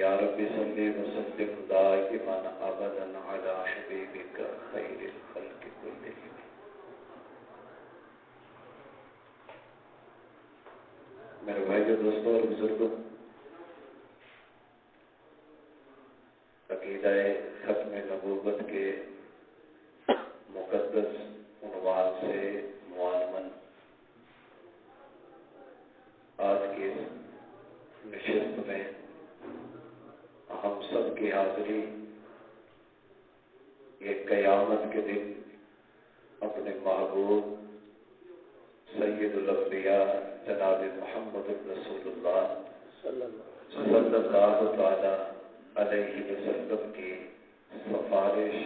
یا رب صلی وسلم دائما ابدا علی حبیبک خیر الخلق کلہم۔ میرے بھائیو، دوستوں اور بزرگوں، عقیدہ ختم نبوت کے مقدس عنوان سے معلوم آج کی اس نشست میں ہم سب کی حاضری یہ قیامت کے دن اپنے محبوب سید الانبیاء جناب محمد رسول اللہ صلی اللہ تعالی علیہ وسلم کی سفارش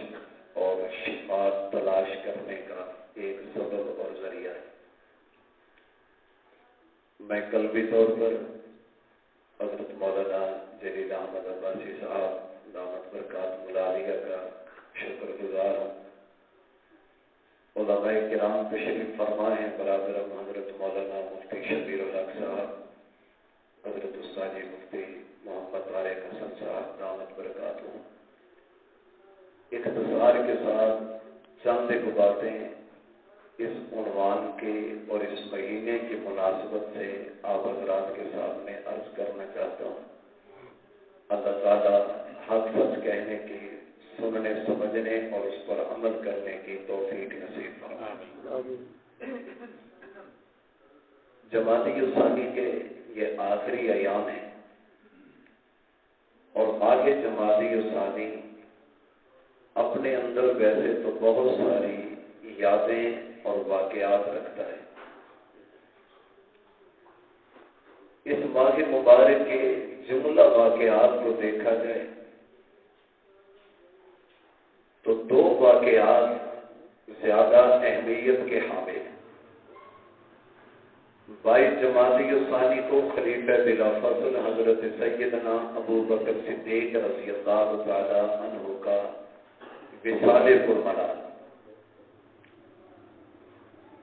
اور شفاعت تلاش کرنے کا ایک سبب اور ذریعہ ہے۔ میں قلبی طور پر حضرت مولانا جلیل احمد عباسی صاحب دامت برکات ملالیہ کا شکر گزار ہوں۔ علماء کرام تشریف فرما ہیں، برادر حضرت مولانا مفتی شبیر الحق صاحب، حضرت استاد مفتی محمد طارق حسن صاحب دامت برکات ہوں۔ اختصار کے ساتھ چند ایک باتیں اس عنوان کے اور اس مہینے کی مناسبت سے آپ حضرات کے سامنے عرض کرنا چاہتا ہوں۔ اللہ تعالیٰ حق سچ کہنے کی، سننے سمجھنے اور اس پر عمل کرنے کی توفیق نصیب فرمائے۔ جمادی الثانی کے یہ آخری ایام ہیں اور ماہ جمادی الثانی اپنے اندر ویسے تو بہت ساری یادیں اور واقعات رکھتا ہے۔ اس ماہ مبارک کے جملہ واقعات کو دیکھا جائے تو دو واقعات زیادہ اہمیت کے حامل ہیں۔ 22 جمادی الثانی کو خلیفہ بلا فضل حضرت سیدنا ابو بکر صدیق رضی اللہ تعالی عنہ کا وصال پرمنال،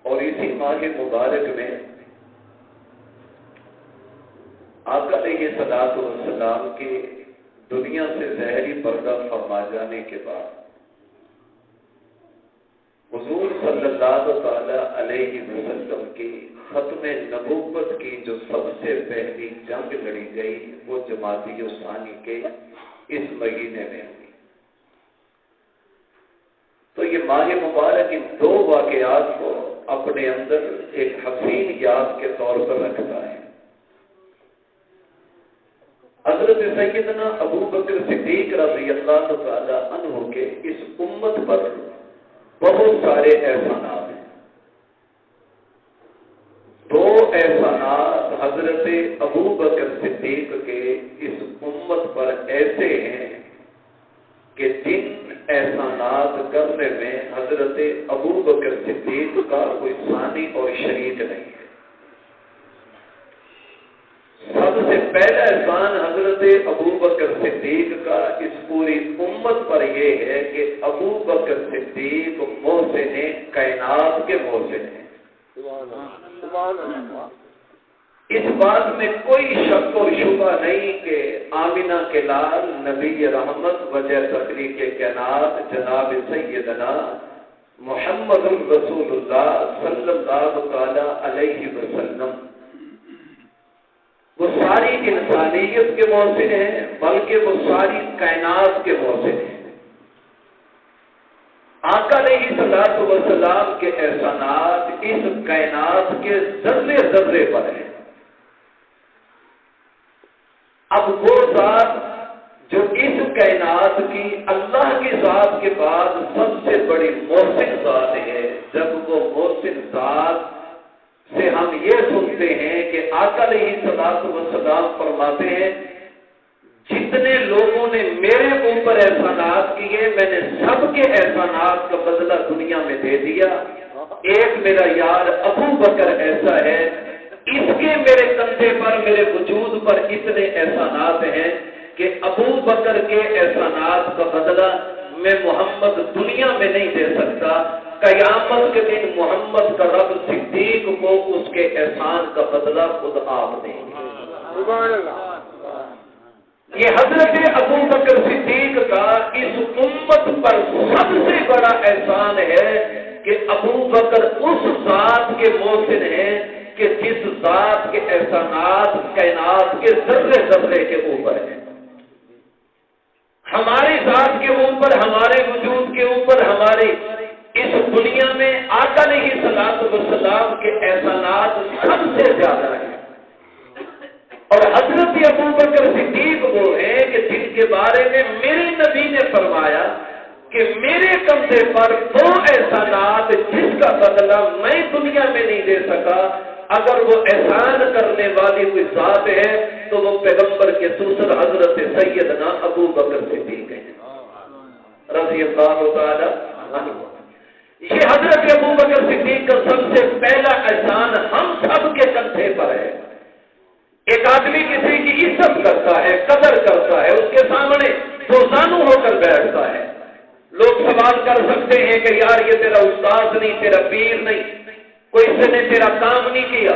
اور اسی ماہ مبارک میں آقا علیہ الصلوۃ والسلام کے دنیا سے ظاہری پردہ فرما جانے کے بعد حضور صلی اللہ تعالی علیہ وسلم کی ختم نبوت کی جو سب سے پہلی جنگ لڑی گئی وہ جمادی الثانی کے اس مہینے میں ہوئی۔ تو یہ ماہ مبارک ان دو واقعات کو اپنے اندر ایک حسین یاد کے طور پر رکھتا ہے۔ حضرت سیدنا ابو بکر صدیق رضی اللہ تعالی عنہ کے اس امت پر بہت سارے احسانات ہیں۔ دو احسانات حضرت ابو بکر صدیق کے اس امت پر ایسے ہیں کہ جن احسانات کرنے میں حضرت ابو بکر صدیق کا کوئی ثانی اور شریک نہیں ہے۔ سب سے پہلا احسان حضرت ابو بکر صدیق کا اس پوری امت پر یہ ہے کہ ابو بکر صدیق محسن کائنات کے محسن ہیں۔ اس بات میں کوئی شک اور شبہ نہیں کہ آمنہ کے لال نبی رحمت وجہ تخلیق کائنات جناب سیدنا محمد رسول اللہ صلی اللہ تعالی علیہ وسلم وہ ساری انسانیت کے محسن ہیں، بلکہ وہ ساری کائنات کے محسن ہیں۔ آقا علیہ الصلوۃ والسلام کے احسانات اس کائنات کے ذرے ذرے پر ہیں۔ اب وہ ذات جو اس کائنات کی اللہ کی ذات کے بعد سب سے بڑی محسن ذات ہے، جب وہ محسن ذات سے ہم یہ سنتے ہیں کہ آقا علیہ الصلوۃ والسلام فرماتے ہیں جتنے لوگوں نے میرے اوپر احسانات کیے میں نے سب کے احسانات کا بدلہ دنیا میں دے دیا۔ ایک میرا یار ابو بکر ایسا ہے، اس کے میرے کندھے پر میرے وجود پر اتنے احسانات ہیں کہ ابو بکر کے احسانات کا بدلہ میں محمد دنیا میں نہیں دے سکتا۔ قیامت کے دن محمد کا رب صدیق کو اس کے احسان کا بدلہ خود آپ دیں گے۔ یہ حضرت ابو بکر صدیق کا اس امت پر سب سے بڑا احسان ہے کہ ابو بکر اس ذات کے محسن ہیں کہ جس ذات کے احسانات کائنات کے ذرے ذرے کے اوپر ہیں. ہماری ذات کے اوپر، ہمارے وجود کے اوپر، ہماری اس دنیا میں آقا علیہ الصلوۃ والسلام کے احسانات سب سے زیادہ ہیں. اور حضرت ابو بکر صدیق وہ ہیں کہ جن کے بارے میں میرے نبی نے فرمایا کہ میرے کندھے پر وہ احسانات جس کا بدلہ میں دنیا میں نہیں دے سکا، اگر وہ احسان کرنے والی کوئی ذات ہے تو وہ پیغمبر کے دوسر حضرت سیدنا ابو بکر صدیق ہیں رضی اللہ تعالی عنہ. یہ حضرت ابو بکر صدیق کا سب سے پہلا احسان ہم سب کے کندھے پر ہے. ایک آدمی کسی کی عزت کرتا ہے، قدر کرتا ہے، اس کے سامنے دوزانو ہو کر بیٹھتا ہے. لوگ سوال کر سکتے ہیں کہ یار یہ تیرا استاد نہیں، تیرا پیر نہیں، کوئی اس نے تیرا کام نہیں کیا.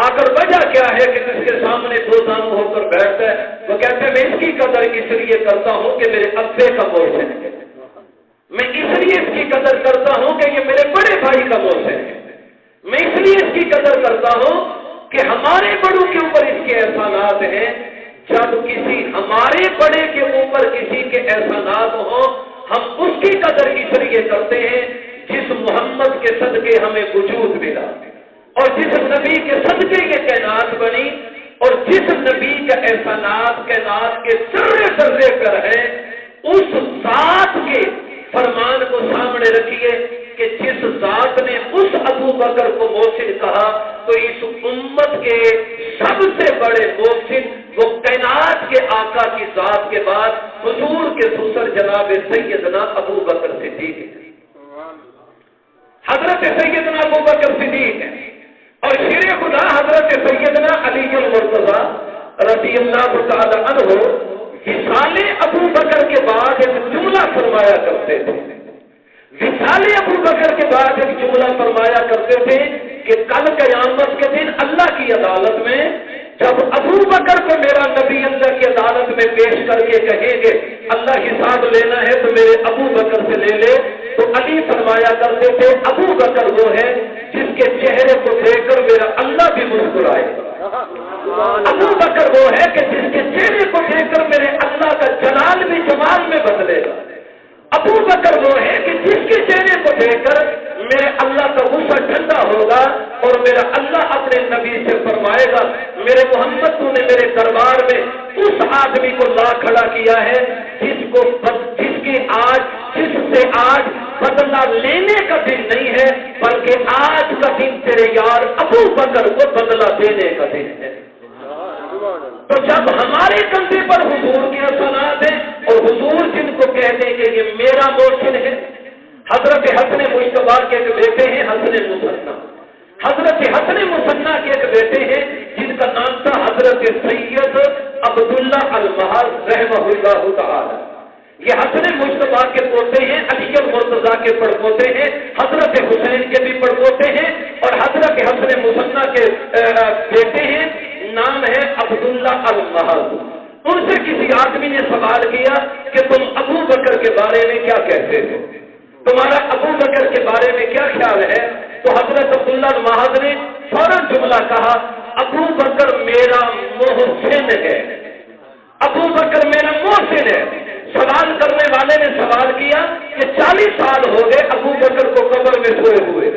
آخر وجہ کیا ہے کہ جس کے سامنے دوزانو ہو کر بیٹھتا ہے؟ وہ کہتے ہیں میں اس کی قدر اس لیے کرتا ہوں کہ میرے ابے کا محسن ہے، میں اس لیے اس کی قدر کرتا ہوں کہ یہ میرے بڑے بھائی کا محسن ہے، میں اس لیے اس کی قدر کرتا ہوں کہ ہمارے بڑوں کے اوپر اس کے احسانات ہیں. جب کسی ہمارے بڑے کے اوپر کسی کے احسانات ہوں، ہم اس کی قدر اس لیے کرتے ہیں جس محمد کے صدقے ہمیں وجود ملا، اور جس نبی کے صدقے یہ کائنات بنی، اور جس نبی کا احسانات کائنات کے ذرے ذرے پر ہے. اس ذات کے فرمان کو سامنے رکھیے کہ جس ذات نے اس ابو بکر کو محسن کہا تو اس امت کے سب سے بڑے محسن وہ کائنات کے آقا کی ذات کے بعد حضور کے سسر جناب سیدنا ابو بکر صدیق ہیں. حضرت سیدنا ابو بکر صدیق ہیں. اور شیر خدا حضرت سیدنا علی المرتضیٰ رضی اللہ تعالی عنہ وصال ابو بکر کے بعد ایک جملہ فرمایا کرتے تھے. وصال ابو بکر کے بعد ایک جملہ فرمایا کرتے تھے کہ کل قیامت کے دن اللہ کی عدالت میں جب ابو بکر کو میرا نبی اللہ کی عدالت میں پیش کر کے کہیں گے اللہ حساب لینا ہے تو میرے ابو بکر سے لے لے، تو علی فرمایا کرتے تھے ابو بکر وہ ہے جس کے چہرے کو دیکھ کر میرا اللہ بھی مسکرائے. ابو بکر وہ ہے کہ جس کے چہرے کو دیکھ کر میرے اللہ کا جلال بھی جمال میں بدلے گا. ابو بکر وہ ہے کہ جس کے چہرے کو دیکھ کر میرے اللہ کا غصہ ٹھنڈا ہوگا اور میرا اللہ اپنے نبی سے فرمائے گا میرے محمد تو نے میرے دربار میں اس آدمی کو لا کھڑا کیا ہے جس سے آج بدلہ لینے کا دن نہیں ہے بلکہ آج کا دن تیرے یار ابو بکر کو بدلہ دینے کا دن ہے. تو جب ہمارے کندھے پر حضور کے احسانات ہیں اور حضور جن کو کہتے ہیں کہ یہ میرا محسن ہے. حضرت حسن مجتبیٰ کے ایک بیٹے ہیں حسن مصنع. حضرت حسن مصنع کے ایک بیٹے ہیں جن کا نام تھا حضرت سید عبداللہ المحض رحمہ اللہ تعالی. یہ حسن مجتبیٰ کے پوتے ہیں، علی المرتضیٰ کے پڑپوتے ہیں، حضرت حسین کے بھی پڑپوتے ہیں، اور حضرت حسن مصنع کے بیٹے ہیں، نام ہے عبداللہ المحض. ان سے کسی آدمی نے سوال کیا کہ تم ابو بکر کے بارے میں کیا کہتے ہو، تمہارا ابو بکر کے بارے میں کیا خیال ہے؟ تو حضرت عبداللہ المحض نے فوراً جملہ کہا ابو بکر میرا محسن ہے، ابو بکر میرا محسن ہے. سوال کرنے والے نے سوال کیا کہ 40 سال ہو گئے ابو بکر کو قبر میں سوئے ہوئے،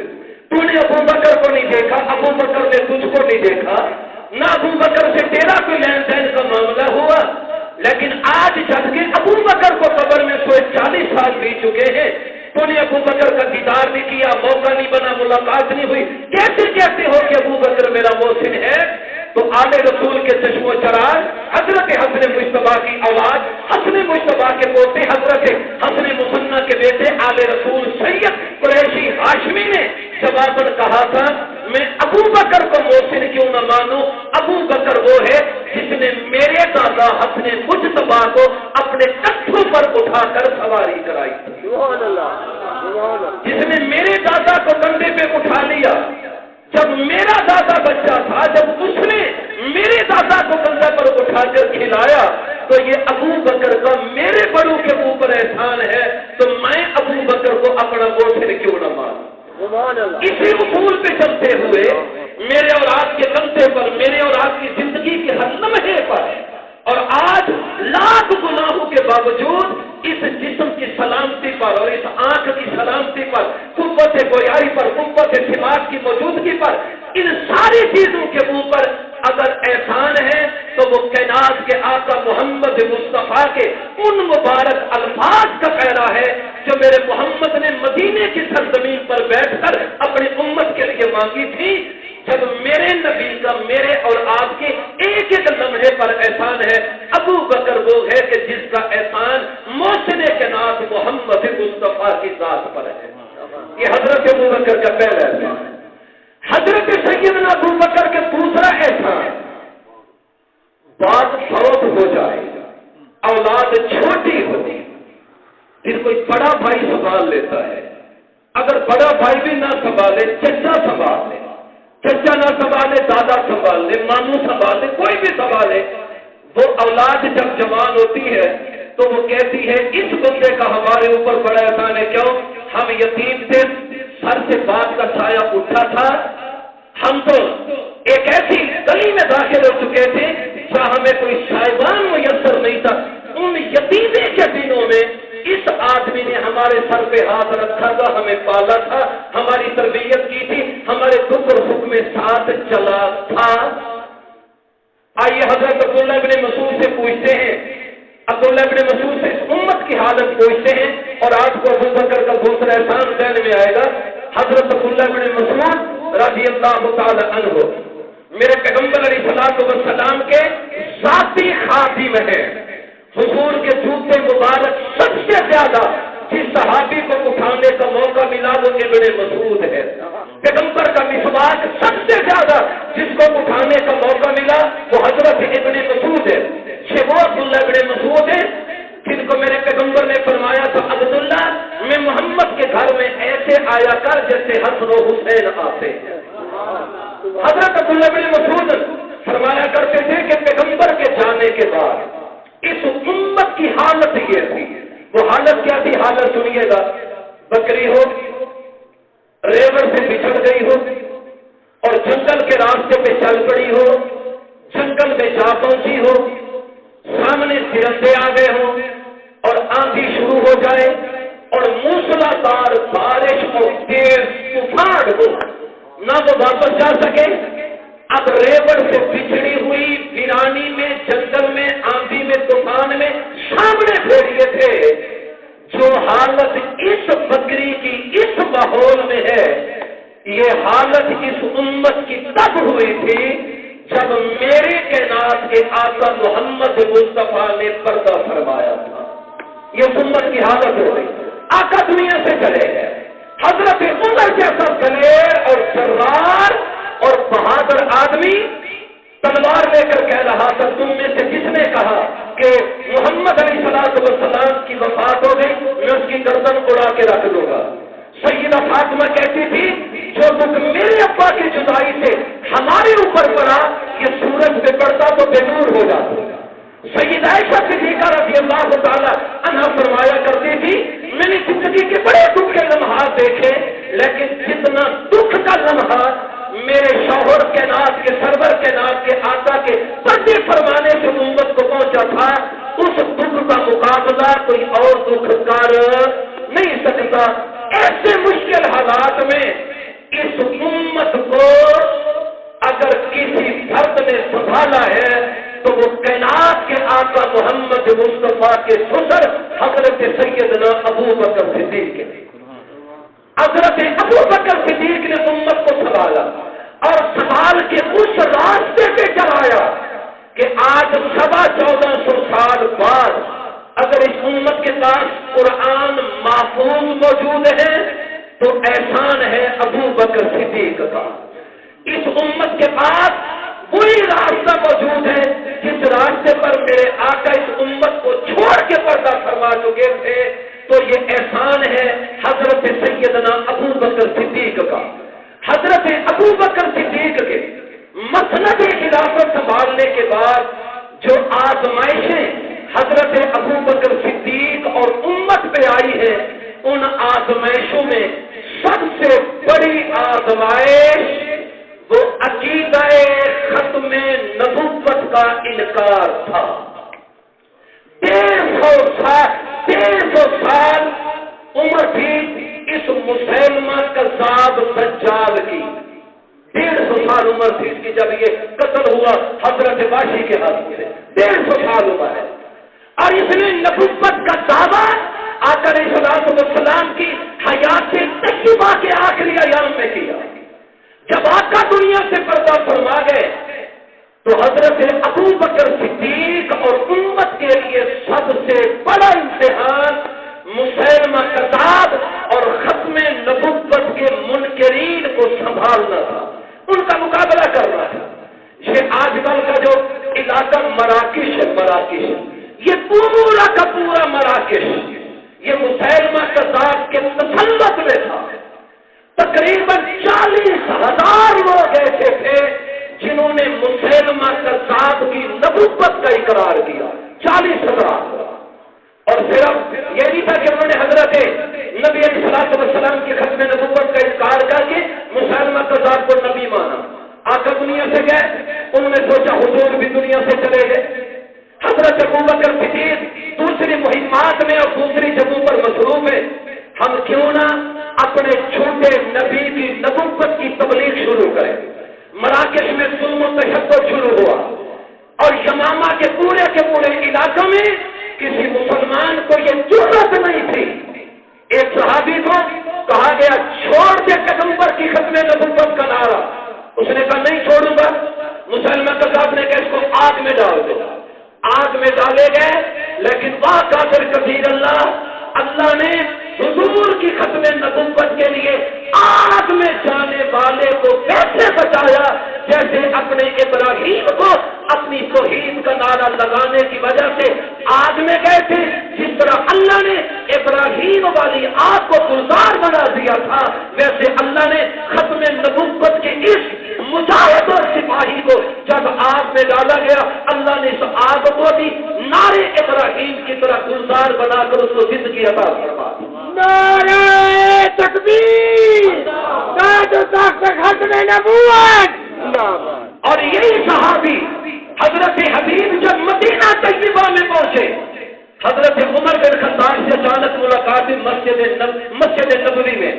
تو نے ابو بکر کو نہیں دیکھا، ابو بکر نے تجھ کو نہیں دیکھا، نہ ابو بکر سے تیرا کوئی لین دین کا معاملہ ہوا، لیکن آج جب کہ ابو بکر کو قبر میں سوئے 40 سال بیت چکے ہیں تو نے ابو بکر کا دیدار نہیں کیا، موقع نہیں بنا، ملاقات نہیں ہوئی، کیسے کہتے ہو کہ ابو بکر میرا محسن ہے؟ تو آل رسول کے چشم و چراغ حضرت حسن مجتبیٰ کی اولاد حسن مجتبیٰ کے پوتے حضرت حسن مصنع کے بیٹے آل رسول سید قریشی ہاشمی نے جواباً کہا تھا میں ابو بکر کو محسن کیوں نہ مانوں، ابو بکر وہ ہے جس نے میرے دادا حسن مجتبیٰ کو اپنے کندھوں پر اٹھا کر سواری کرائی، جس نے میرے دادا کو کندھے پہ اٹھا لیا. جب میرا دادا بچہ تھا، جب اس نے میرے دادا کو کندھے پر اٹھا کر کھلایا تو یہ ابو بکر کا میرے بڑوں کے اوپر احسان ہے، تو میں ابو بکر کو اپنا گوشت کیوں نہ مانوں؟ اسی اصول پہ چلتے ہوئے میرے اور آپ کے کندھے پر، میرے اور آپ کی زندگی کے ہر لمحے پر، اور آج لاکھ گناہوں کے باوجود اس جسم کی سلامتی پر اور اس آنکھ کی سلامتی پر، قوت گویائی پر، قوت سماعت کی موجودگی پر، ان ساری چیزوں کے اوپر اگر احسان ہے تو وہ کائنات کے آقا محمد مصطفیٰ کے ان مبارک الفاظ کا پہلا ہے جو میرے محمد نے مدینے کی سرزمین پر بیٹھ کر اپنی امت کے لیے مانگی تھی، جب میرے نبی کا میرے اور آپ کے ایک ایک لمحے پر احسان ہے۔ ابو بکر وہ ہے کہ جس کا احسان محسن کائنات محمد مصطفیٰ کی ذات پر ہے۔ یہ حضرت ابو بکر کا پہلا احسان ہے۔ حضرت سیدنا ابو بکر کے دوسرا احسان، بات فوت ہو جائے، اولاد چھوٹی ہوتی، پھر کوئی بڑا بھائی سنبھال لیتا ہے، اگر بڑا بھائی بھی نہ سنبھالے چچا سنبھال لے، چچا نہ سنبھالے دادا سنبھال لے، ماموں سنبھال لے، کوئی بھی سنبھالے، وہ اولاد جب جوان ہوتی ہے تو وہ کہتی ہے اس بندے کا ہمارے اوپر بڑا احسان ہے۔ کیوں؟ ہم یتیم تھے، سر سے بات کا سایہ اٹھا تھا، ہم تو ایک ایسی گلی میں داخل ہو چکے تھے جہاں ہمیں کوئی سائبان میسر نہیں تھا، ان یتیمے کے دنوں میں اس آدمی نے ہمارے سر پہ ہاتھ رکھا تھا، ہمیں پالا تھا، ہماری تربیت کی تھی، ہمارے دکھ اور سکھ میں ساتھ چلا تھا۔ آئیے حضرت عبداللہ ابن مسعود سے پوچھتے ہیں، عبداللہ ابن مسعود سے اس امت کی حالت پوچھتے ہیں، اور آج کو ابو بکر کا دوسرا احسان ذہن میں آئے گا۔ حضرت عبداللہ ابن مسعود رضی اللہ تعالی عنہ میرے پیغمبر علیہ السلام کے ذاتی خادم ہیں، حضور کے جوتے مبارک سب سے زیادہ جس صحابی کو اٹھانے کا موقع ملا وہ ابن مسعود ہے، پیغمبر کا مسواک سب سے زیادہ جس کو اٹھانے کا موقع ملا وہ حضرت ابن مسعود ہے، یہ وہ عبداللہ ابن مسعود ہے جن کو میرے پیغمبر نے فرمایا تھا عبداللہ میں محمد کے گھر میں ایسے آیا کر جیسے حسن و حسین آتے ہیں۔ حضرت عبداللہ ابن مسعود فرمایا کرتے تھے کہ پیغمبر کے جانے کے بعد اس امت کی حالت یہ تھی، وہ حالت کیا تھی؟ حالت سنیے گا، بکری ہو ریوڑ سے بچھڑ گئی ہو اور جنگل کے راستے پہ چل پڑی ہو، جنگل میں جا پہنچی ہو، سامنے درندے آ گئے ہوں اور آندھی شروع ہو جائے اور موسلادھار بارش اور تیز طوفان ہو، نہ وہ واپس جا سکے۔ اب ریوڑ سے بچھڑی ہوئی ویرانی میں، جنگل میں، آندھی میں، طوفان میں سامنے بھیڑیے تھے۔ جو حالت اس بکری کی اس ماحول میں ہے، یہ حالت اس امت کی تب ہوئی تھی جب میرے کائنات کے آقا محمد مصطفیٰ نے پردہ فرمایا تھا۔ یہ امت کی حالت ہو گئی، آقا دنیا سے چلے گئے، حضرت عمر جیسا دلیر اور جرار اور بہادر آدمی تلوار لے کر کہہ رہا تھا، تم میں سے جس نے کہا کہ محمد علیہ السلام کی وفات ہو گئی میں اس کی گردن اڑا کے رکھ دوں گا۔ سیدہ فاطمہ کہتی تھی جو دکھ میرے ابا کی جدائی سے ہمارے اوپر پڑا یہ سورج پہ پڑتا تو بے نور ہو جاتا۔ سیدہ عائشہ صدیقہ رضی اللہ تعالی عنہا فرمایا کرتی تھی میں نے زندگی کے بڑے دکھ کے لمحات دیکھے، لیکن جتنا دکھ کا لمحہ میرے شوہر کے ناز کے سرور کے ناز کے آقا کے پردے فرمانے سے امت کو پہنچا تھا، اس دکھ کا مقابلہ کوئی اور دکھ کر نہیں سکتا۔ ایسے مشکل حالات میں اس امت کو اگر کسی فرد نے سنبھالا ہے تو وہ کائنات کے آقا محمد مصطفیٰ کے سسر حضرت سیدنا ابو بکر صدیق کے، حضرت ابو بکر صدیق نے امت کو سنبھالا اور سنبھال کے اس راستے پہ چلایا کہ آج 1450 سال بعد اگر اس امت کے پاس قرآن محفوظ موجود ہے تو احسان ہے ابو بکر صدیق کا۔ اس امت کے پاس وہی راستہ موجود ہے جس راستے پر میرے آقا اس امت کو چھوڑ کے پردہ فرما چکے تھے، تو یہ احسان ہے حضرت سیدنا ابو بکر صدیق کا۔ حضرت ابو بکر صدیق کے مسند خلافت سنبھالنے کے بعد جو آزمائشیں حضرت ابو بکر صدیق اور امت پہ آئی ہے، ان آزمائشوں میں سب سے بڑی آزمائش وہ عقیدہ ختم نبوت کا انکار تھا۔ 150 سال عمر تھی اس مسلمہ کذاب دجال کی، 150 سال عمر تھی اس کی جب یہ قتل ہوا حضرت واشی کے ہاتھوں سے، 150 سال عمر ہے، اور اس نے نبوت کا دعویٰ آقا علیہ السلام کی حیات طیبہ کے آخری ایام میں کیا۔ جب آقا دنیا سے پردہ فرما گئے تو حضرت ابو بکر صدیق اور امت کے لیے سب سے بڑا امتحان مسلمہ کذاب اور ختم نبوت کے منکرین کو سنبھالنا تھا، ان کا مقابلہ کرنا تھا۔ یہ آج کل کا جو علاقہ مراکش ہے، یہ پورا کا پورا مراکش یہ مسلمہ کذاب کے تسلط میں تھا۔ تقریباً 40,000 لوگ ایسے تھے جنہوں نے مسلمہ کذاب کی نبوت کا اقرار کیا، 40,000۔ اور صرف یہ نہیں تھا کہ انہوں نے حضرت نبی علیہ السلام کی ختم نبوت کا انکار کر کے مسلمہ کذاب کو نبی مانا۔ آقا دنیا سے گئے، انہوں نے سوچا حضور بھی دنیا سے چلے گئے۔ حضرت ابو بکر صدیق دوسری مہمات میں اور دوسری جگہوں پر مصروف ہے، ہم کیوں نہ اپنے چھوٹے نبی کی نبوت کی تبلیغ شروع کریں۔ مراکش میں ظلم و تشدد شروع ہوا اور یمامہ کے پورے علاقوں میں کسی مسلمان کو یہ جرأت نہیں تھی۔ ایک صحابی کو کہا گیا چھوڑ دے پیغمبر کی ختم نبوت کا نعرہ، اس نے کہا نہیں چھوڑوں گا۔ مسلمان کذاب نے کہا اس کو آگ میں ڈال دو، آگ میں ڈالے گئے، لیکن واہ کافر کبیر اللہ نے حضور کی ختم نبوت کے لیے آگ میں جانے والے کو کیسے بچایا، جیسے اپنے ابراہیم کو اپنی توحید کا نعرہ لگانے کی وجہ سے آگ میں گئے تھے، جس طرح اللہ نے ابراہیم والی آگ کو گلزار بنا دیا تھا، ویسے اللہ نے ختم نبوت کے اس مجاہد اور سپاہی کو جب آگ میں ڈالا گیا، اللہ نے اس آگ کو بھی نعرے ابراہیم کی طرح گلزار بنا کر اس کو زندگی عطا فرما دی۔ نعرہ تکبیر، ختم نبوت۔ اور یہی صحابی حضرت حبیب جب مدینہ طیبہ میں پہنچے، حضرت عمر بن خطاب سے اچانک ملاقات مسجد نبوی میں،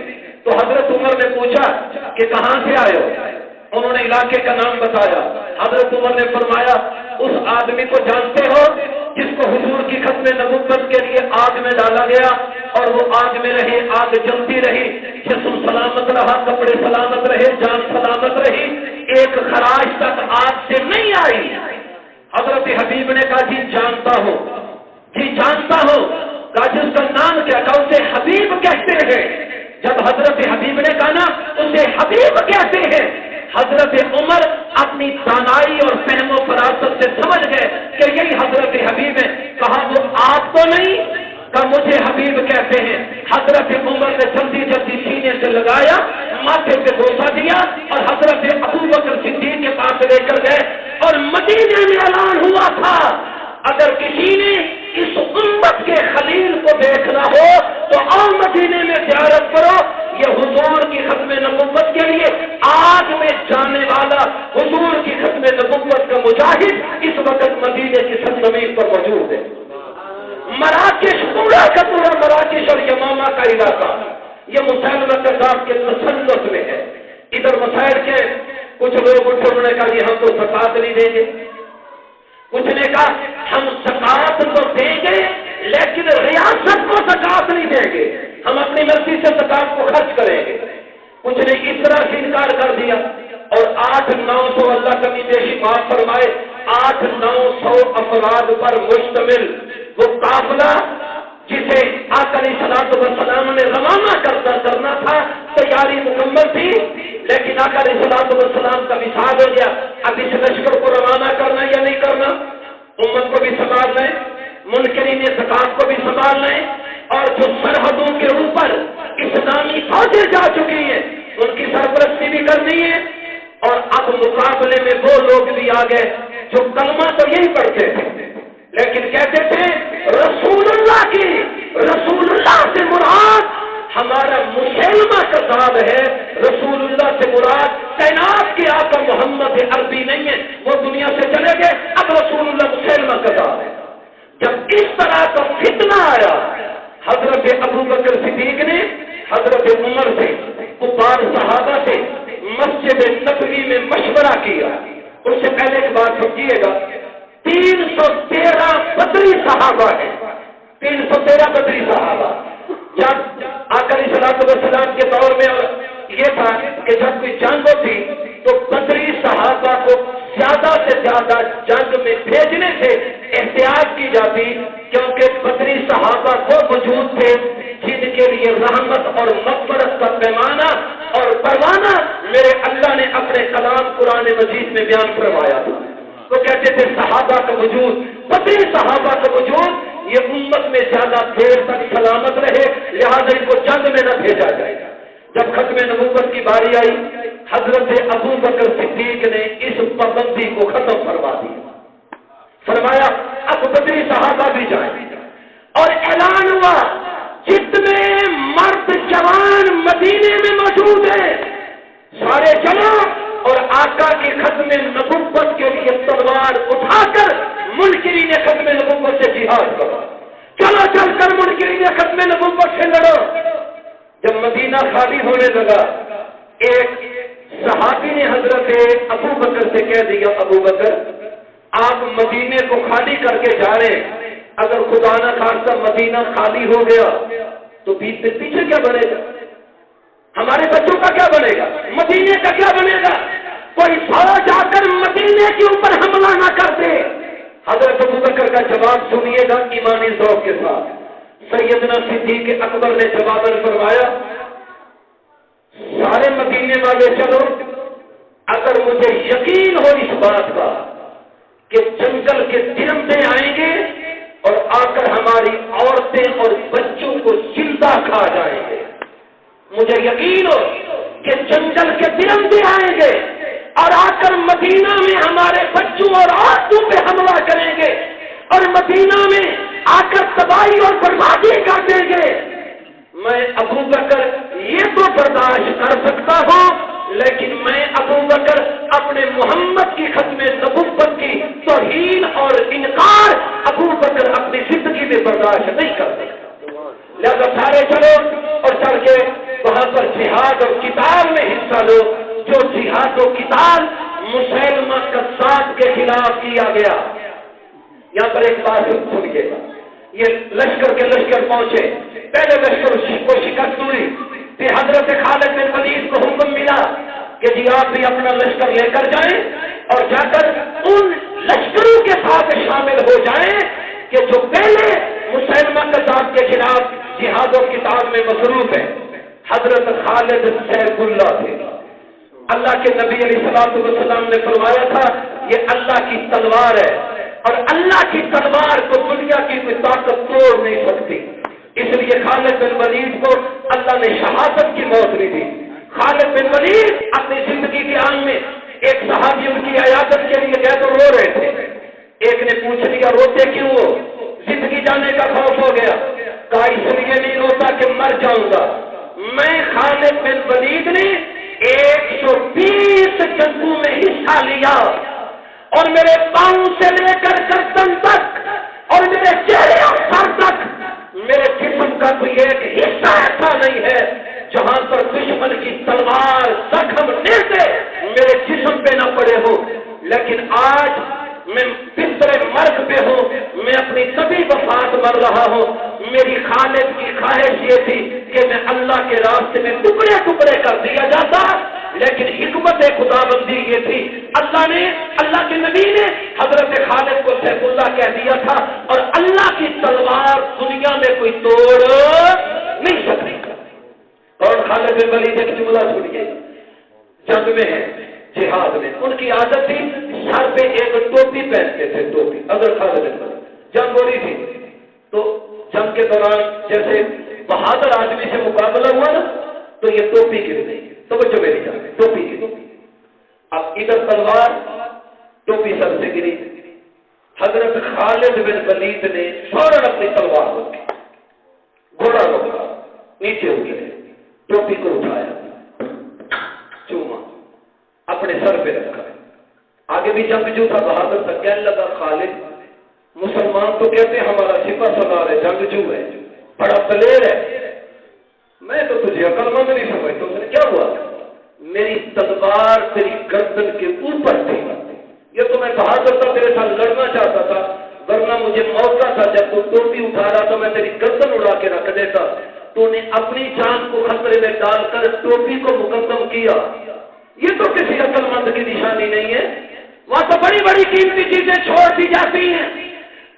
تو حضرت عمر نے پوچھا کہ کہاں سے آئے ہو؟ انہوں نے علاقے کا نام بتایا۔ حضرت عمر نے فرمایا اس آدمی کو جانتے ہو جس کو حضور کی ختم نبوت کے لیے آگ میں ڈالا گیا اور وہ آگ میں رہی، آگ جلتی رہی، جسم سلامت رہا، کپڑے سلامت رہے، جان سلامت رہی، ایک خراش تک آگ سے نہیں آئی۔ حضرت حبیب نے کہا جی جانتا ہوں، جی جانتا ہوں۔ کہا جس کا نام کیا؟ کہا اسے حبیب کہتے ہیں۔ جب حضرت حبیب نے کہا نا اسے حبیب کہتے ہیں، حضرت عمر اپنی دانائی اور فہم و فراست سے سمجھ گئے کہ یہی حضرت حبیب ہے۔ کہا وہ آپ تو نہیں؟ کہا مجھے حبیب کہتے ہیں۔ حضرت عمر نے جلدی سینے سے لگایا، ماتھے پہ بوسہ دیا اور حضرت ابو بکر صدیق کے پاس لے کر گئے، اور مدینے میں اعلان ہوا تھا اگر کسی نے اس امت کے خلیل کو دیکھنا ہو تو آؤ مدینے میں زیارت کرو، یہ حضور کی ختم نبوت کے لیے آگ میں جانے والا حضور کی ختم نبوت کا مجاہد اس وقت مدینے کی سرزمین پر موجود ہے۔ مراکش پورا کا پورا مراکش اور یمامہ کا علاقہ یہ مسلمہ کذاب کے تسلط میں ہے۔ ادھر مسائل کے کچھ لوگ اٹھے، انہوں نے کہا ہم تو زکات نہیں دیں گے، کچھ نے کہا ہم زکات تو دیں گے لیکن ریاست کو زکات نہیں دیں گے، ہم اپنی مرضی سے زکات کو خرچ کریں گے۔ کچھ نے اس طرح سے انکار کر دیا، اور 800-900 اللہ کمی بیشی معاف فرمائے 800-900 افراد پر مشتمل وہ قافلہ جسے آقا علیہ السلام نے روانہ کرنا تھا، تیاری مکمل تھی، لیکن آقا علیہ السلام کا وصال ہو گیا۔ اب اس لشکر کو روانہ کرنا یا نہیں کرنا، امت کو بھی سنبھالنا ہے، منکرین زکات کو بھی سنبھالنا ہے، اور جو سرحدوں کے اوپر اسلامی فوجیں جا چکی ہیں ان کی سرپرستی بھی کرنی ہے۔ اور اب مقابلے میں وہ لوگ بھی آ گئے جو کلمہ تو یہی پڑھتے تھے لیکن کہتے تھے مسلمہ کذاب ہے، رسول اللہ سے مراد کائنات کے آقا محمد عربی نہیں ہے، وہ دنیا سے چلے گئے، اب رسول اللہ مسلمہ کذاب ہے۔ جب اس طرح کا فتنہ آیا، حضرت ابو بکر صدیق نے حضرت عمر سے، کفار صحابہ سے مسجد نبوی میں مشورہ کیا۔ اس سے پہلے ایک بات سمجھیے گا، 313 بدری صحابہ ہیں، 313 بدری صحابہ۔ جب آقا علیہ السلام کے دور میں یہ تھا کہ جب کوئی جنگ ہوتی تو بدری صحابہ کو زیادہ سے زیادہ جنگ میں بھیجنے سے احتیاط کی جاتی، کیونکہ بدری صحابہ وہ وجود تھے جن کے لیے رحمت اور مغفرت کا پیمانہ اور پروانہ میرے اللہ نے اپنے کلام قرآن مجید میں بیان فرمایا تھا۔ تو کہتے تھے صحابہ کا وجود، بدری صحابہ کا وجود یہ امت میں زیادہ دیر تک سلامت رہے، لہٰذا ان کو جنگ میں نہ بھیجا جائے۔ جب ختم نبوت کی باری آئی، حضرت ابو بکر صدیق نے اس پابندی کو ختم فرما دیا، فرمایا اب بدری صحابہ بھی جائیں، اور اعلان ہوا جتنے مرد جوان مدینے میں موجود ہیں سارے چلو اور آقا کی ختم نبوت کے لیے تلوار اٹھا کر منکرین ختم نبوت سے جہاد کرو، چلو چل کر منکرین ختم نبوت سے لڑو۔ جب مدینہ خالی ہونے لگا، ایک صحابی نے حضرت ابو بکر سے کہہ دیا، ابو بکر آپ مدینے کو خالی کر کے جا رہے ہیں، اگر خدا نہ خاصہ مدینہ خالی ہو گیا تو پیچھے کیا بنے گا؟ ہمارے بچوں کا کیا بنے گا؟ مدینے کا کیا بنے گا؟ کوئی فوج آ کر مدینے کے اوپر حملہ نہ کر دے۔ حضرت ابو بکر کا جواب سنیے گا ایمانی ذوق کے ساتھ۔ سیدنا صدیق اکبر نے جواب فرمایا، سارے مدینے والے چلو، اگر مجھے یقین ہو اس بات کا کہ جنگل کے درندے آئیں گے اور آ کر ہماری عورتیں اور بچوں کو زندہ کھا جائیں گے، مجھے یقین ہو کہ جنگل کے درندے آئیں گے اور آ کر مدینہ میں ہمارے بچوں اور عورتوں پہ حملہ کریں گے اور مدینہ میں آ کر تباہی اور بربادی کر دیں گے، میں ابو بکر یہ تو برداشت کر سکتا ہوں، لیکن میں ابو بکر اپنے محمد کی ختم نبوت کی توہین اور انکار ابو بکر اپنی زندگی میں برداشت نہیں کر سکتا۔ لہذا سارے چلو اور چل کے وہاں پر جہاد اور قتال میں حصہ لو، جو جہاد و قتال مسلمہ کذاب کے خلاف کیا گیا۔ یہاں پر ایک بات سنیے گا، یہ لشکر کے لشکر پہنچے، پہلے لشکر کو شکست ہوئی، پھر حضرت خالد بن ولید کو حکم ملا کہ جی آپ بھی اپنا لشکر لے کر جائیں اور جا کر ان لشکروں کے ساتھ شامل ہو جائیں کہ جو پہلے مسلمہ کذاب کے خلاف جہاد و قتال میں مصروف ہیں۔ حضرت خالد سیف اللہ تھے، اللہ کے نبی علیہ السلام نے فرمایا تھا یہ اللہ کی تلوار ہے اور اللہ کی تلوار کو دنیا کی کوئی طاقت توڑ نہیں سکتی، اس لیے خالد بن ولید کو اللہ نے شہادت کی موت نہیں دی۔ خالد بن ولید اپنی زندگی کے آن میں ایک صحابی ان کی عیادت کے لیے گئے تو رو رہے تھے، ایک نے پوچھ لیا روتے کیوں ہو؟ زندگی جانے کا خوف ہو گیا، کہا اس لیے نہیں روتا کہ مر جاؤں گا، میں خالد بن ولید نے 120 جنگوں میں حصہ لیا اور میرے پاؤں سے لے کر گردن تک اور میرے چہرے اور سر تک میرے جسم کا کوئی ایک حصہ ایسا نہیں ہے جہاں پر دشمن کی تلوار زخم نیزے میرے جسم پہ نہ پڑے ہو، لیکن آج میں بستر مرگ پہ ہوں، میں اپنی طبی وفات مر رہا ہوں۔ میری خالد کی خواہش یہ تھی کہ میں اللہ کے راستے میں ٹکڑے ٹکڑے کر دیا جاتا، لیکن حکمت خدا بندی یہ تھی، اللہ کے نبی نے حضرت خالد کو سیف اللہ کہہ دیا تھا اور اللہ کی تلوار دنیا میں کوئی توڑ نہیں سکتی۔ اور خالد بن ولید ایک جملہ سنیے، جنگ میں ہے، جہاد میں ان کی عادت تھی سر پہ ایک ٹوپی پہنتے تھے، ٹوپی۔ اگر خالد بن ولید جنگ ہو رہی تھی تو جنگ کے دوران جیسے بہادر آدمی سے مقابلہ ہوا نا تو یہ ٹوپی گر گئی، توجہ میری جان، ٹوپی گر گئی، اب ادھر تلوار، ٹوپی سر سے گری، حضرت خالد بن ولید نے فوراً اپنی تلوار رکھی، گھوڑا روکا، نیچے اترے، ٹوپی کو بھی جنگجو تھا، بہادر تھا، کہنے لگا خالد مسلمان تو کہتے ہیں ہمارا سپہ سالار ہے، جنگجو ہے، بڑا دلیر ہے، میں تو تجھے عقل مند نہیں سمجھتا. اس نے کیا ہوا؟ میری تلوار تیری گردن کے اوپر تھی، یہ تو میں بہادر تھا، تیرے ساتھ لڑنا چاہتا تھا، ورنہ مجھے موقع تھا جب تو ٹوپی اٹھا رہا تو میں تیری گردن اڑا کے رکھ دیتا. تو نے اپنی جان کو خطرے میں ڈال کر ٹوپی کو مقدم کیا. یہ تو کسی عقل مند کی نشانی نہیں ہے. وہاں تو بڑی بڑی قیمتی چیزیں چھوڑ دی جاتی ہیں،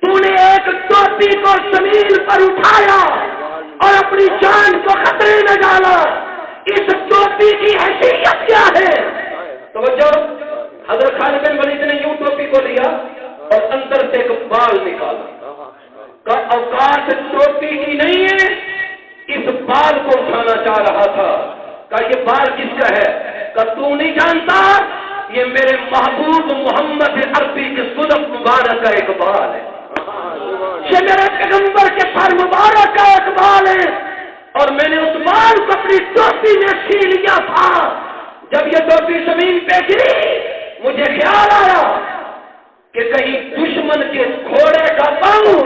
تو نے ایک ٹوپی کو زمین پر اٹھایا اور اپنی جان کو خطرے میں ڈالا. اس ٹوپی کی حیثیت کیا ہے؟ توجہ. حضرت خالد بن ولید نے یوں ٹوپی کو لیا اور اندر سے ایک بال نکالا. کا اوقات ٹوپی کی نہیں ہے، اس بال کو اٹھانا چاہ رہا تھا. کہ یہ بال کس کا ہے؟ کہ تو نہیں جانتا یہ میرے محبوب محمد عربی کے صدف مبارک کا ایک بال ہے، یہ میرے پیغمبر کے سر مبارک کا ایک بال ہے، اور میں نے اس بال کو اپنی ٹوپی میں سی لیا تھا. جب یہ ٹوپی زمین پہ گری مجھے خیال آیا کہ کہیں دشمن کے گھوڑے کا پاؤں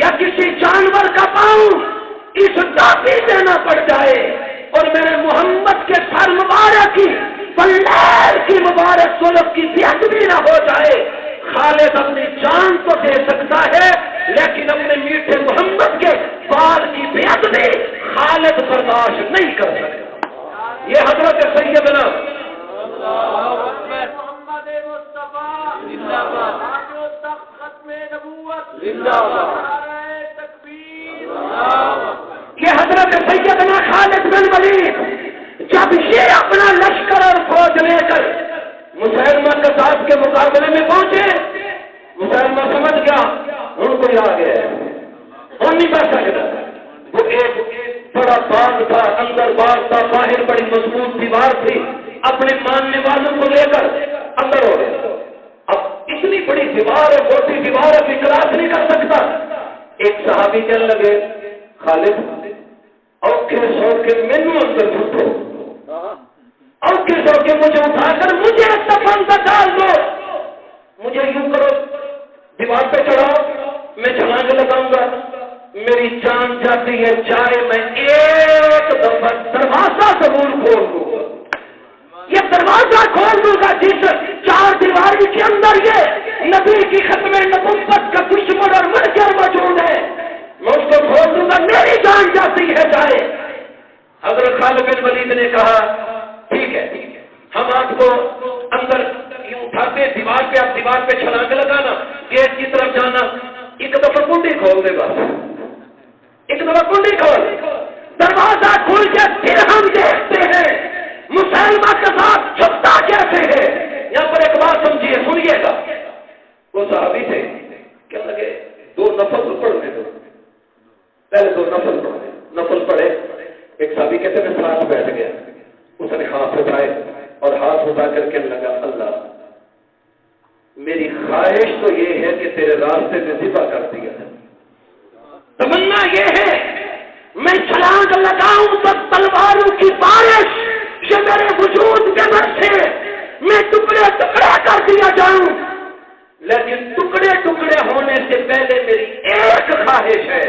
یا کسی جانور کا پاؤں اس ٹوپی میں نہ پڑ جائے اور میرے محمد کے سر مبارک کی پلیر کی مبارک صورت کی بےعدبی نہ ہو جائے. خالد اپنی جان تو دے سکتا ہے لیکن اپنے میٹھے محمد کے بال کی بےعدبی خالد برداشت نہیں کر سکتا. یہ حضرت سیدنا محمد مصطفیٰ زندہ باد، ختم نبوت زندہ باد، تکبیر. یہ حضرت سیدنا خالد بن ولید جب یہ اپنا لشکر اور فوج لے کر مسلمہ کذاب کے مقابلے میں پہنچے، مسلمہ سمجھ گیا ان کو آ گیا اور نہیں بچ سکتا. وہ ایک بڑا باغ تھا، اندر باغ تھا، باہر بڑی مضبوط دیوار تھی، اپنے ماننے والوں کو لے کر اندر ہو گیا. اب اتنی بڑی دیوار ہے، موٹی دیوار ہے، کلاس نہیں کر سکتا. ایک صحابی کہنے لگے خالد اوکے سو کے مینو اندر چھٹو، اوکے سو کے مجھے اٹھا کر مجھے تفن کا ڈال دو، مجھے یوں کرو دیوار پہ چڑھاؤ، میں چھلانگ لگاؤں گا، میری جان جاتی ہے چاہے میں ایک دفعہ دروازہ ضرور کھول دوں گا. یہ دروازہ کھول دوں گا جس چار دیواری کے اندر یہ نبی کی ختم نبوت کا دشمن اور منکر موجود ہے، میں اس کو کھول دوں گا، میری جان جاتی ہے جائے. حضرت خالد بن ولید نے کہا ٹھیک ہے، ہم آپ کو اندر یوں اٹھاتے دیوار پہ، آپ دیوار پہ چھلانگ لگانا، گیٹ کی طرف جانا، ایک دفعہ کنڈی کھول دے گا، ایک دفعہ کنڈی کھول، دروازہ کھل کے پھر ہم دیکھتے ہیں مسلمہ کے ساتھ چھپتا کیسے ہے. یہاں پر ایک بات سمجھیے، سنیے گا. وہ صحابی تھے، کہنے لگے 2 نفل پڑھنے دو، پہلے 2 نفل پڑھنے، نفل پڑھے. ایک صحابی کہتے میں ساتھ بیٹھ گیا، اس نے ہاتھ اٹھائے اور ہاتھ اٹھا کر کہنے لگا اللہ میری خواہش تو یہ ہے کہ تیرے راستے میں ذبح کر دیا ہے، تمنا یہ ہے میں چھلانگ لگاؤں تو تلواروں کی بارش یہ میرے وجود کے اندر سے میں ٹکڑے ٹکڑے کر دیا جاؤں، لیکن ٹکڑے ٹکڑے ہونے سے پہلے میری ایک خواہش ہے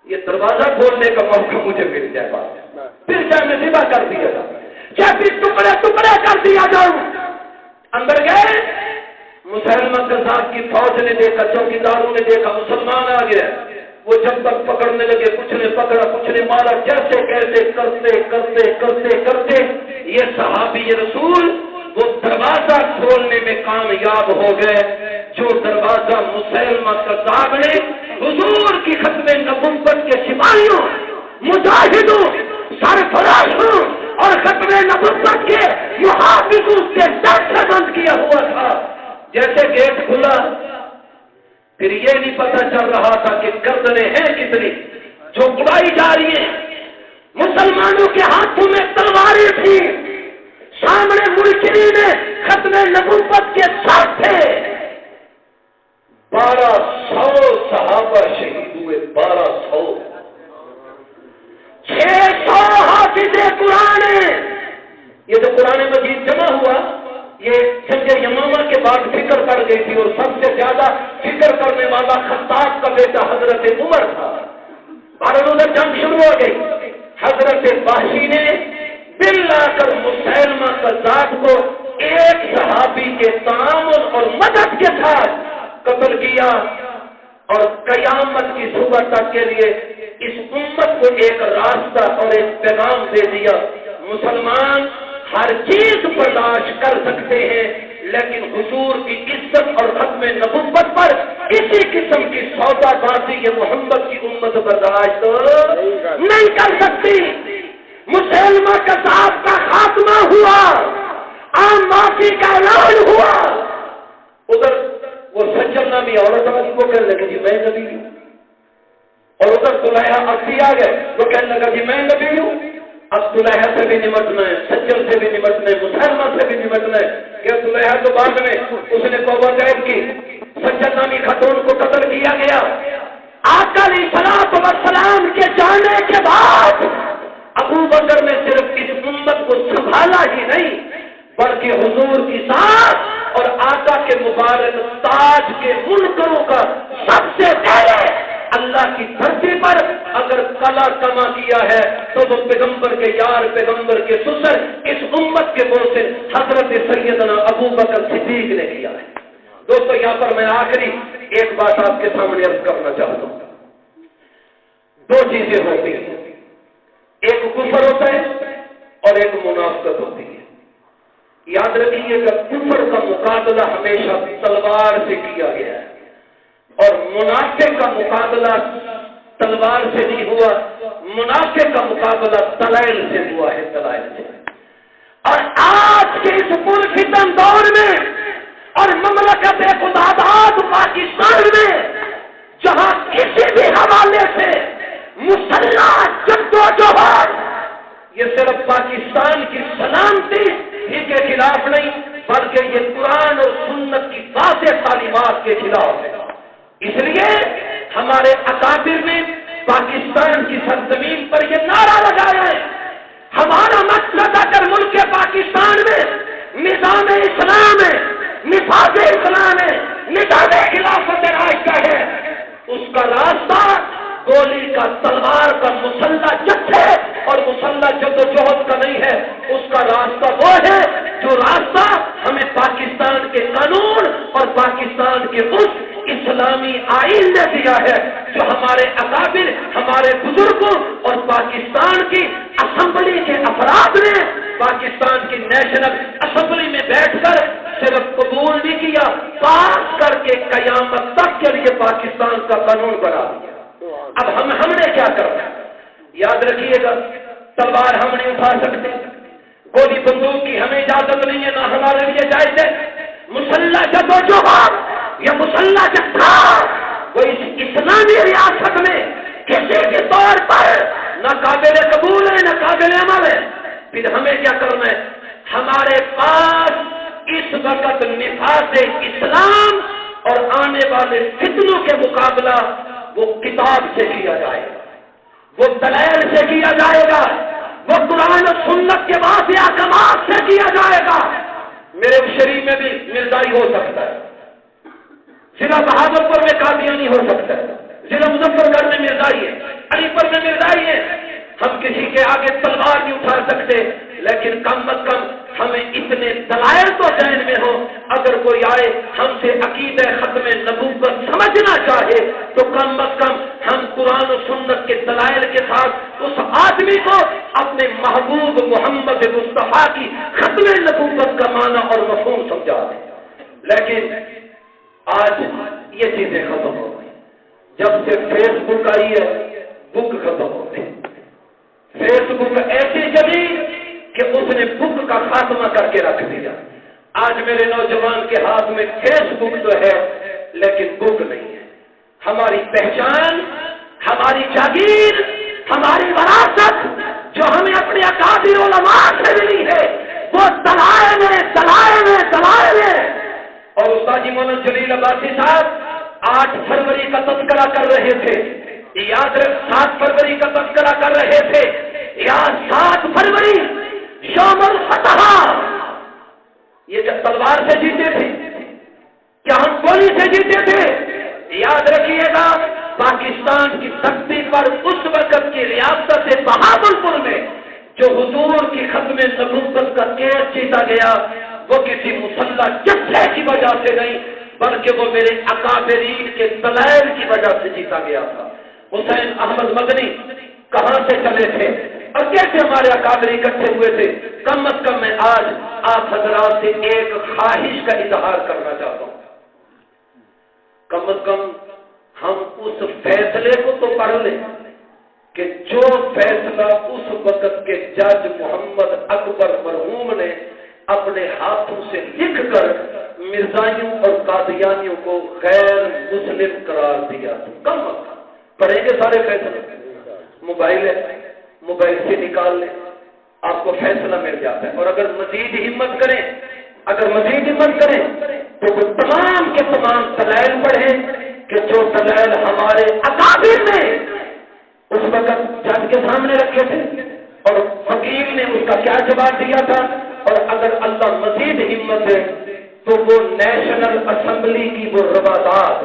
یہ دروازہ کھولنے کا موقع مجھے مل جائے گا، پھر چاہے میں ذبح کر دیا جاؤں، چاہے پھر ٹکڑے ٹکڑے کر دیا جاؤں. اندر گئے، مسلمہ کذاب کی فوج نے دیکھا، چوکیداروں نے دیکھا مسلمان آ گیا. وہ جب تک پکڑنے لگے کچھ نے پکڑا کچھ نے مارا، جیسے کیسے کرتے کرتے کرتے کرتے یہ صحابی رسول وہ دروازہ کھولنے میں کامیاب ہو گئے جو دروازہ مسلمہ کذاب نے حضور کی ختم نبوت کے سپاہیوں، مجاہدوں، سرفراشوں اور ختم نبوت کے محافظوں کے ڈر سے بند کیا ہوا تھا. جیسے گیٹ کھلا پھر یہ نہیں پتہ چل رہا تھا کہ گردنیں ہیں کتنی جو اڑائی جا رہی ہیں. مسلمانوں کے ہاتھوں میں تلواریں تھی، سامنے ملکین ختم نبوت کے ساتھ تھے. 1200 صحابہ شہید ہوئے، 1200. 600 حافظ قرآن. یہ جو قرآن مجید جمع ہوا یہ جنگ یمامہ گئی تھی اور سب سے زیادہ فکر کرنے والا خطاب کا بیٹا حضرت عمر تھا۔ اور ادھر جنگ شروع ہو گئی۔ حضرت وحشی نے دل لا کر مسلمہ قذاب کو ایک صحابی کے تعاون اور مدد کے ساتھ قتل کیا، اور قیامت کی صبح تک کے لیے اس امت کو ایک راستہ اور ایک پیغام دے دیا۔ مسلمان ہر چیز برداشت کر سکتے ہیں، لیکن حضور کی عزت اور ختم نبوت پر کسی قسم کی سودا بازی یہ محمد کی امت برداشت نہیں کر سکتی۔ مسلمہ کذاب کا خاتمہ ہوا، عام معافی کا اعلان ہوا۔ ادھر وہ سجن نامی عورت آئی، وہ کہنے لگے جی میں نبی ہوں، اور ادھر طلحہ اسی آ گئے، وہ کہنے لگا جی میں نبی ہوں۔ اب طلحہ سے بھی نمٹنا ہے، سجن سے بھی نمٹنا ہے، مسلمہ سے بھی نمٹنا ہے۔ کہ طلحہ تو بعد میں اس نے توبہ طیب کی، سجن نامی خاتون کو قتل کیا گیا۔ آقا علیہ الصلوۃ والسلام کے جانے کے بعد ابو بکر نے صرف اس امت کو سنبھالا ہی نہیں، بلکہ حضور کی ذات اور آقا کے مبارک تاج کے منکروں کا سب سے پہلے اللہ کی دھرتی پر اگر کلا کما کیا ہے تو وہ پیغمبر کے یار، پیغمبر کے سسر، اس امت کے محسن حضرت سیدنا ابو بکر صدیق نے کیا ہے۔ دوستو یہاں پر میں آخری ایک بات آپ کے سامنے عرض کرنا چاہتا ہوں۔ دو چیزیں ہوتی ہیں، ایک کفر ہوتا ہے اور ایک منافقت ہوتی ہے۔ یاد رکھیے کہ کفر کا مقابلہ ہمیشہ تلوار سے کیا گیا ہے، اور منافق کا مقابلہ تلوار سے نہیں ہوا، منافق کا مقابلہ دلائل سے ہوا ہے، دلائل سے۔ اور آج کے اس پرفتن دور میں اور مملکت خداداد پاکستان میں جہاں کسی بھی حوالے سے مسلح جدوجہد یہ صرف پاکستان کی سلامتی ہی کے خلاف نہیں، بلکہ یہ قرآن اور سنت کی واضح تعلیمات کے خلاف ہے۔ اس لیے ہمارے اکابر نے پاکستان کی سرزمین پر یہ نعرہ لگایا ہے، ہمارا مقصد اگر ملک پاکستان میں نظام اسلام ہے، نفاذ اسلام ہے، نظام خلافت راشدہ ہے، اس کا راستہ گولی کا، تلوار کا، مسلح جنگ ہے اور مسلح جدوجہد کا نہیں ہے۔ اس کا راستہ وہ ہے جو راستہ ہمیں پاکستان کے قانون اور پاکستان کے اس اسلامی آئین نے دیا ہے، جو ہمارے اکابر، ہمارے بزرگوں اور پاکستان کی اسمبلی کے افراد نے پاکستان کی نیشنل اسمبلی میں بیٹھ کر صرف قبول نہیں کیا، پاس کر کے قیامت تک کے لیے پاکستان کا قانون بنا دیا۔ اب ہم نے کیا کرنا ہے؟ یاد رکھیے گا، تلوار ہم نہیں اٹھا سکتے، گولی بندوق کی ہمیں اجازت نہیں ہے، نہ ہمارے لیے جائز ہے۔ مسلح جدوجہد یا مسلح جتھا وہ اس اسلامی ریاست میں کسی کے طور پر نہ قابل قبول ہے، نہ قابل عمل ہے۔ پھر ہمیں کیا کرنا ہے؟ ہمارے پاس اس وقت نفاذ اسلام اور آنے والے فتنوں کے مقابلہ وہ کتاب سے کیا جائے گا، وہ دلائل سے کیا جائے گا، وہ قرآن و سنت کے واضح احکامات سے کیا جائے گا۔ میرے شریف میں بھی مرزائی ہو سکتا ہے، ضلع بہادرپور میں قادیانی ہو سکتا ہے، ضلع مظفر گڑھ میں مرزائی ہے، علی پور میں مرزائی ہے۔ ہم کسی کے آگے تلوار نہیں اٹھا سکتے، لیکن کم از کم ہمیں اتنے دلائل تو ذہن میں ہو، اگر کوئی آئے ہم سے عقیدہ ختم نبوت سمجھنا چاہے تو کم از کم ہم قرآن و سنت کے دلائل کے ساتھ اس آدمی کو اپنے محبوب محمد مصطفیٰ کی ختم نبوت کا معنی اور مفہوم سمجھا دیں۔ لیکن آج یہ چیزیں ختم ہو گئی، جب سے فیس بک آئی ہے بک ختم ہو گئی۔ فیس بک ایسی چلی کہ اس نے بک کا خاتمہ کر کے رکھ دیا۔ آج میرے نوجوان کے ہاتھ میں فیس بک تو ہے لیکن بک نہیں ہے۔ ہماری پہچان، ہماری جاگیر، ہماری وراثت جو ہمیں اپنے اکابر علماء سے ملی ہے وہ دلائل ہے، دلائل ہے، دلائل ہے۔ اور استاد جی مولانا جلیل عباسی صاحب 8 فروری کا تذکرہ کر رہے تھے، یاد رکھ 7 فروری کا تذکرہ کر رہے تھے، یا 7 فروری یوم الفتح، یہ جب تلوار سے جیتے تھے کیا ہم گولی سے جیتے تھے؟ یاد رکھیے گا پاکستان کی دھرتی پر اس وقت کی ریاست بہاولپور میں جو حضور کی ختم نبوت کا کیس جیتا گیا وہ کسی مسلح جتھے کی وجہ سے نہیں بلکہ وہ میرے اکابرین کے دلائل کی وجہ سے جیتا گیا تھا۔ حسین احمد مدنی کہاں سے چلے تھے اور کیسے ہمارے اکابرین اکٹھے ہوئے تھے؟ کم از کم میں آج آپ حضرات سے ایک خواہش کا اظہار کرنا چاہتا ہوں، کم از کم ہم اس فیصلے کو تو پڑھ لیں کہ جو فیصلہ اس وقت کے جج محمد اکبر مرحوم نے اپنے ہاتھوں سے لکھ کر مرزائیوں اور قادیانیوں کو غیر مسلم قرار دیا تھا، کم از کم پڑھیں گے سارے فیصلے، موبائل ہے، موبائل سے نکال لیں، آپ کو فیصلہ مل جاتا ہے۔ اور اگر مزید ہمت کریں تو وہ تمام کے تمام دلائل پڑھیں کہ جو دلائل ہمارے اکابر نے اس وقت جج کے سامنے رکھے تھے اور وکیل نے اس کا کیا جواب دیا تھا، اور اگر اللہ مزید ہمت دے تو وہ نیشنل اسمبلی کی وہ روادات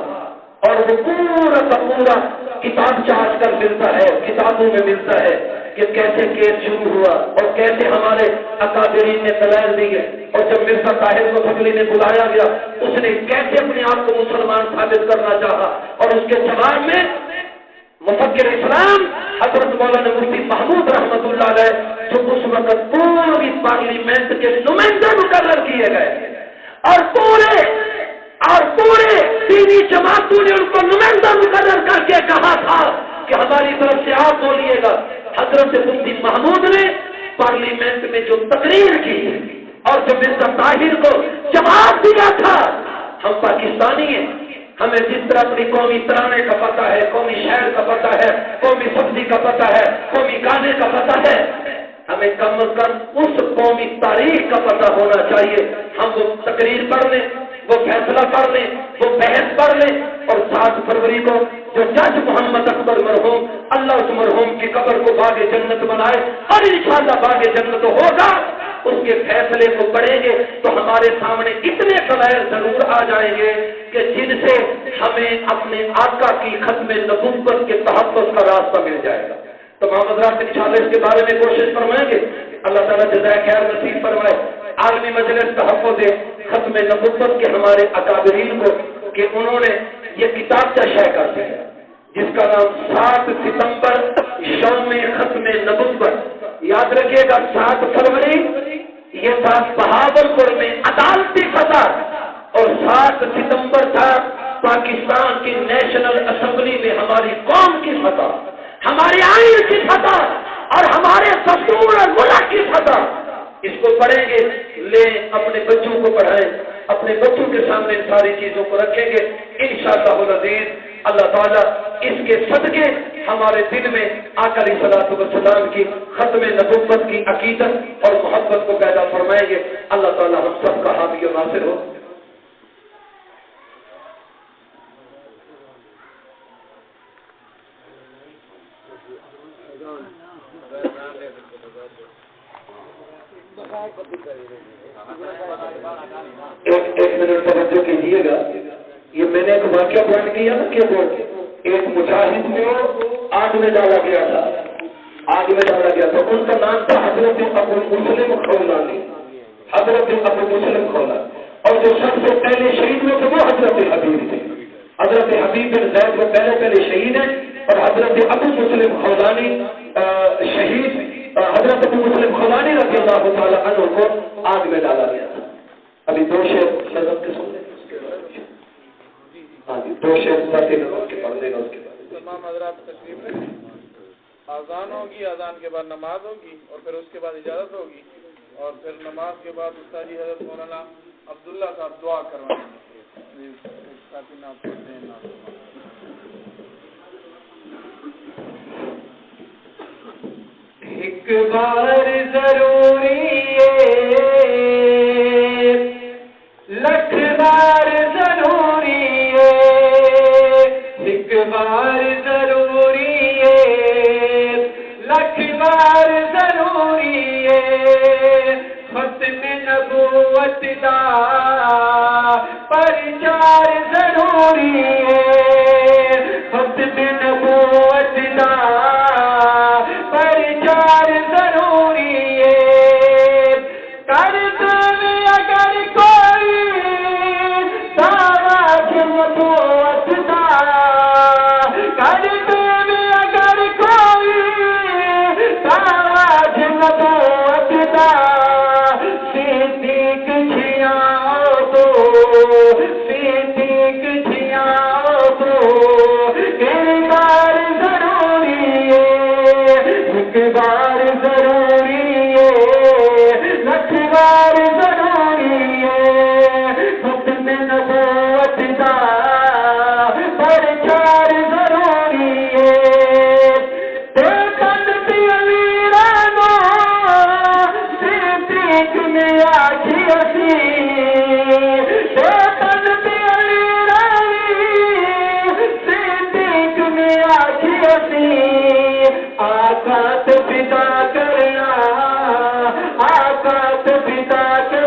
اور وہ پورا کا پورا کتاب چارج کر ملتا ہے، کتابوں میں ملتا ہے کہ کیسے کیس شروع ہوا اور کیسے ہمارے اکابرین نے دلائل دیے، اور جب مرزا طاہر کو اسمبلی نے بلایا گیا اس نے کیسے اپنے آپ کو مسلمان ثابت کرنا چاہا، اور اس کے جواب میں مفکر اسلام حضرت مولانا مفتی محمود رحمت اللہ علیہ جو اس وقت پوری پارلیمنٹ کے نمائندے مقرر کیے گئے اور پورے دینی جماعتوں نے ان کو نمائندہ مقرر کر کے کہا تھا کہ ہماری طرف سے آپ بولیے گا، حضرت مفتی محمود نے پارلیمنٹ میں جو تقریر کی اور جو مرزا طاہر کو جواب دیا تھا، ہم پاکستانی ہیں، ہمیں جس طرح اپنی قومی ترانے کا پتہ ہے، قومی شعر کا پتہ ہے، قومی سبزی کا پتہ ہے، قومی گانے کا پتہ ہے، ہمیں کم از کم اس قومی تاریخ کا پتہ ہونا چاہیے۔ ہم وہ تقریر پڑھ لیں، وہ فیصلہ پڑھ لیں، وہ بحث پڑھ لیں، اور 7 فروری کو جو جج محمد اکبر مرحوم اللہ اس مرحوم کی قبر کو باغ جنت بنائے، اور انشاءاللہ باغ جنت ہوگا، اس کے فیصلے کو پڑھیں گے تو ہمارے سامنے اتنے دلائل ضرور آ جائیں گے کہ جن سے ہمیں اپنے آقا کی ختم نبوت کے تحفظ کا راستہ مل جائے گا۔ تمام حضرات انشاءاللہ اس کے بارے میں کوشش فرمائیں گے، اللہ تعالیٰ جزائے خیر نصیب فرمائے۔ عالمی مجلس تحفظ ختم نبوت کے ہمارے اکابرین کو کہ انہوں نے یہ کتاب شائع کر دی ہے جس کا نام 7 ستمبر یوم ختم نبوت، یاد رکھیے گا 7 فروری یہ تھا بہاولپور میں عدالتی فتح، اور 7 ستمبر تھا پاکستان کی نیشنل اسمبلی میں ہماری قوم کی فتح، ہمارے آئین کی فتح اور ہمارے دستور اور ملک کی فتح۔ اس کو پڑھیں گے، لیں اپنے بچوں کو پڑھائیں، اپنے بچوں کے سامنے ان ساری چیزوں کو رکھیں گے انشاءاللہ العزیز۔ اللہ تعالیٰ اس کے صدقے ہمارے دل میں آقا علیہ الصلوۃ والسلام کی ختم نبوت کی عقیدت اور محبت کو پیدا فرمائیں گے۔ اللہ تعالیٰ ہم سب کا حامی و ناصر ہو۔ ایک منٹ توجہ کیجیے گا، یہ میں نے ایک واقعہ بیان کیا نا کہ وہ ایک مجاہد کو آگ میں ڈالا گیا تھا، ان کا نام تھا حضرت ابو مسلم خولانی، اور جو سب سے پہلے شہید ہوئے تھے وہ حضرت حبیب تھے، حضرت حبیب بن زید وہ پہلے شہید ہیں، اور حضرت ابو مسلم خولانی شہید، حضرت ابو مسلم خولانی رضی اللہ تعالی عنہ کو آگ میں ڈالا گیا تھا۔ ابھی 2 شعر نظم کے سن لیں، ہاں جی 2 شعر ساتھی نظم کے پڑھ لیں گا، اس کے بعد تمام حضرات تشریف لیں، اذان ہوگی، اذان کے بعد نماز ہوگی، اور پھر اس کے بعد اجازت ہوگی، اور پھر نماز کے بعد استاد جی حضرت مولانا عبداللہ صاحب دعا کروائیں گے۔ ایک بار ضروری ہے، لکھ بار ضروری ہے، ایک بار ضروری ہے، لکھ بار ضروری ہے، ختم نبوت دا پرچا ضروری ہے ختم نبوت دا پرچار ضروری ہے کر دے اگر کوئی دعویٰ نبوت دا کر دے اگر کوئی دعویٰ نبوت دا صدیق جھیاں تو صدیق جھیاں تو کردار ضروری ہے ایک بار ضروری ہے لکھ بار ضروری ہے ختم نبوت دا پرچار ضروری ہے دیکھن دی امیرانو صدیق نے آکھی اسی دیکھن دی امیرانی صدیق نے آکھی اسی آقا تو فدا کرنا آقا تو فدا کرنا